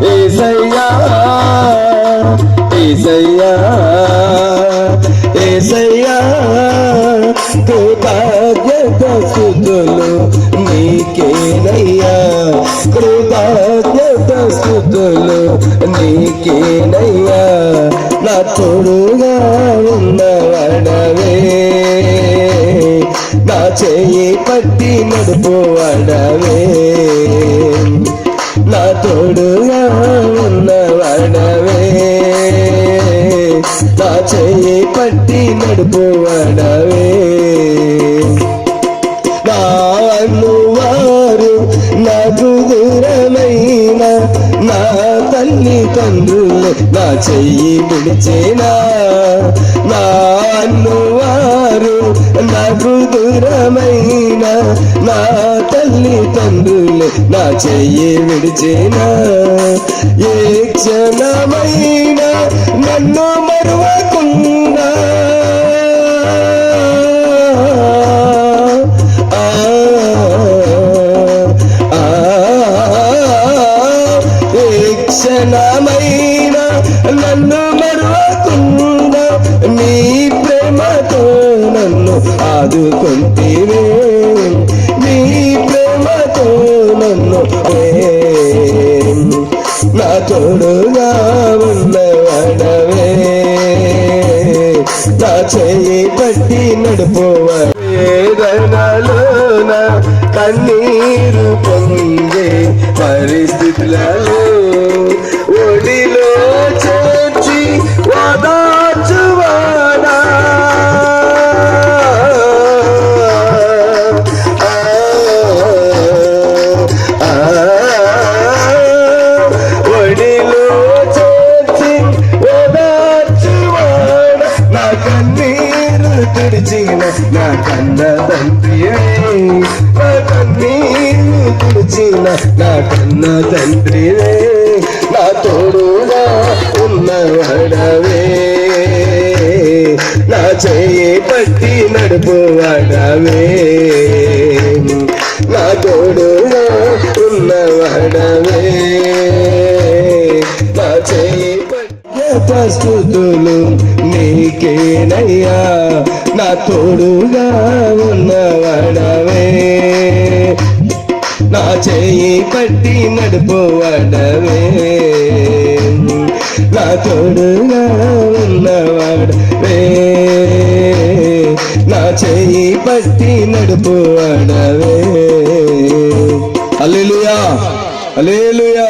యేసయ్యా యేసయ్యా యేసయ్యా కృతజ్ఞత స్తుతులు నీకేనయ్యా కృతజ్ఞత స్తుతులు నీకేనయ్యా నా తోడుగా ఉన్నవాడవే నా చేయి పట్టి నడుపువాడవే నా తోడుగా ఉన్నవాడవే నా చేయి పట్టి నడుపువాడవే నా అన్నువారు నాకు దూరమైన నా తల్లి తండ్రులు నా చెయ్యి విడిచేనా నా అన్నువారు నాకు దూరమైన నా తల్లి తండ్రులు నా చెయ్యి విడిచేనా ఏ క్షణమైన నన్ను మరువకుండా క్షణమైన నన్ను మరువకుండా నీ ప్రేమతో నన్ను ఆదుకుంటేనే నీ ప్రేమతో నన్ను నా తోడుగా ఉన్నవాడవే నా చేయి పట్టి నడుపువా వేదనలోన కన్నీరు పొంగే పరిస్థితులలో ఒడిలో చేర్చి ఓదార్చువాడా ఒడిలో చేర్చి ఓదార్చువాడా నా కన్నీరు తుడిచిన నా కన్న తండ్రి నా కన్నీరు తుడిచిన నా కన్న తండ్రి నా తోడుగా ఉన్నవాడవే నా చేయి పట్టి నడుపువాడవే నా తోడుగా ఉన్నవాడవే నా చేయి పట్టి స్తుతులు నీకేనయ్యా నా తోడుగా ఉన్నవాడవే నా చేయి పట్టి నడుపువాడవే నా తోడుగా ఉన్నవాడవే నా చేయి పట్టి నడుపువాడవే హల్లెలూయా హల్లెలూయా.